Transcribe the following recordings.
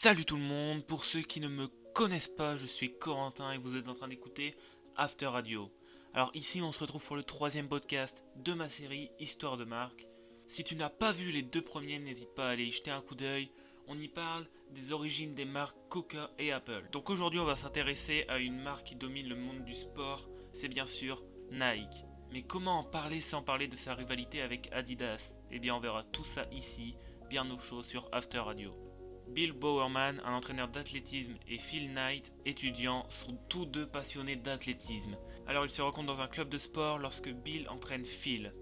Salut tout le monde, pour ceux qui ne me connaissent pas, je suis Corentin et vous êtes en train d'écouter After Radio. Alors ici on se retrouve pour le troisième podcast de ma série Histoire de marque. Si tu n'as pas vu les deux premiers, n'hésite pas à aller y jeter un coup d'œil. On y parle des origines des marques Coca et Apple. Donc aujourd'hui on va s'intéresser à une marque qui domine le monde du sport, c'est bien sûr Nike. Mais comment en parler sans parler de sa rivalité avec Adidas? Eh bien on verra tout ça ici, bien au chaud sur After Radio. Bill Bowerman, un entraîneur d'athlétisme, et Phil Knight, étudiant, sont tous deux passionnés d'athlétisme. Alors ils se rencontrent dans un club de sport lorsque Bill entraîne Phil.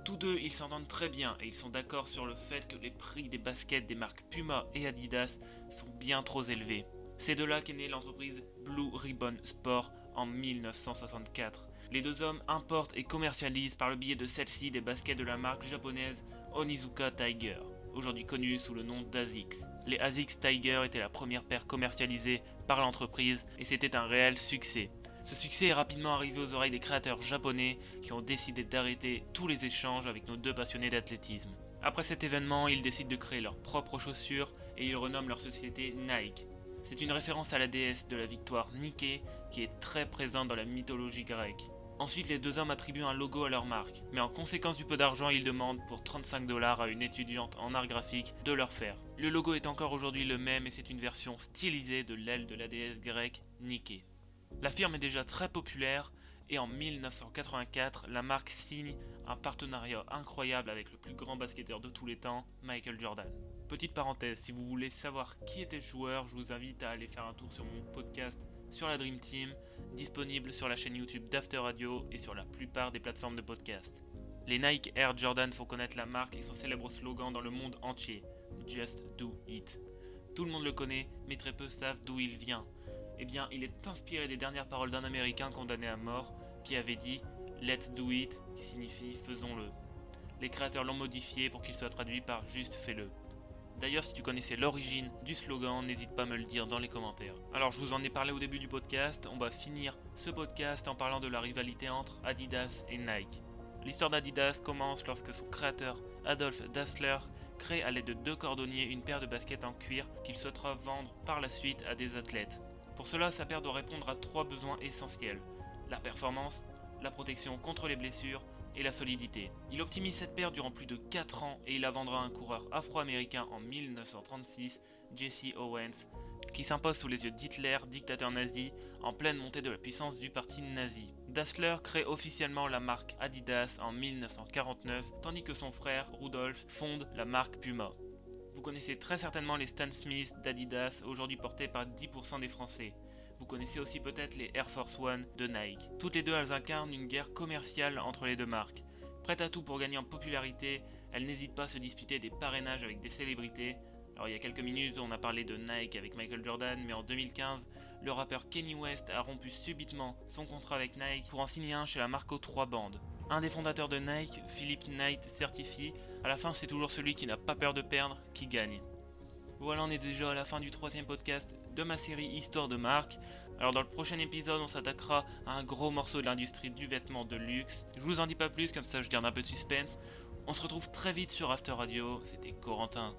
Tous deux, ils s'entendent très bien et ils sont d'accord sur le fait que les prix des baskets des marques Puma et Adidas sont bien trop élevés. C'est de là qu'est née l'entreprise Blue Ribbon Sport en 1964. Les deux hommes importent et commercialisent par le biais de celle-ci des baskets de la marque japonaise Onizuka Tiger, aujourd'hui connue sous le nom d'Asics. Les Asics Tiger étaient la première paire commercialisée par l'entreprise et c'était un réel succès. Ce succès est rapidement arrivé aux oreilles des créateurs japonais qui ont décidé d'arrêter tous les échanges avec nos deux passionnés d'athlétisme. Après cet événement, ils décident de créer leurs propres chaussures et ils renomment leur société Nike. C'est une référence à la déesse de la victoire Nike qui est très présente dans la mythologie grecque. Ensuite, les deux hommes attribuent un logo à leur marque, mais en conséquence du peu d'argent, ils demandent pour 35$ à une étudiante en art graphique de leur faire. Le logo est encore aujourd'hui le même et c'est une version stylisée de l'aile de la déesse grecque Nike. La firme est déjà très populaire et en 1984, la marque signe un partenariat incroyable avec le plus grand basketteur de tous les temps, Michael Jordan. Petite parenthèse, si vous voulez savoir qui était ce joueur, je vous invite à aller faire un tour sur mon podcast sur la Dream Team, disponible sur la chaîne YouTube d'After Radio et sur la plupart des plateformes de podcast. Les Nike Air Jordan font connaître la marque et son célèbre slogan dans le monde entier, Just Do It. Tout le monde le connaît, mais très peu savent d'où il vient. Eh bien, il est inspiré des dernières paroles d'un Américain condamné à mort qui avait dit « Let's do it » qui signifie « faisons-le ». Les créateurs l'ont modifié pour qu'il soit traduit par « juste fais-le ». D'ailleurs, si tu connaissais l'origine du slogan, n'hésite pas à me le dire dans les commentaires. Alors, je vous en ai parlé au début du podcast, on va finir ce podcast en parlant de la rivalité entre Adidas et Nike. L'histoire d'Adidas commence lorsque son créateur, Adolf Dassler, crée à l'aide de deux cordonniers une paire de baskets en cuir qu'il souhaitera vendre par la suite à des athlètes. Pour cela, sa paire doit répondre à trois besoins essentiels: la performance, la protection contre les blessures et la solidité. Il optimise cette paire durant plus de 4 ans et il la vendra à un coureur afro-américain en 1936, Jesse Owens, qui s'impose sous les yeux d'Hitler, dictateur nazi, en pleine montée de la puissance du parti nazi. Dassler crée officiellement la marque Adidas en 1949, tandis que son frère, Rudolf, fonde la marque Puma. Vous connaissez très certainement les Stan Smith d'Adidas, aujourd'hui portés par 10% des Français. Vous connaissez aussi peut-être les Air Force One de Nike. Toutes les deux, elles incarnent une guerre commerciale entre les deux marques. Prêtes à tout pour gagner en popularité, elles n'hésitent pas à se disputer des parrainages avec des célébrités. Alors il y a quelques minutes, on a parlé de Nike avec Michael Jordan, mais en 2015, le rappeur Kanye West a rompu subitement son contrat avec Nike pour en signer un chez la marque aux trois bandes. Un des fondateurs de Nike, Philip Knight, certifie, à la fin c'est toujours celui qui n'a pas peur de perdre qui gagne. Voilà, on est déjà à la fin du troisième podcast de ma série Histoire de marque. Alors dans le prochain épisode, on s'attaquera à un gros morceau de l'industrie du vêtement de luxe. Je vous en dis pas plus, comme ça je garde un peu de suspense. On se retrouve très vite sur After Radio, c'était Corentin.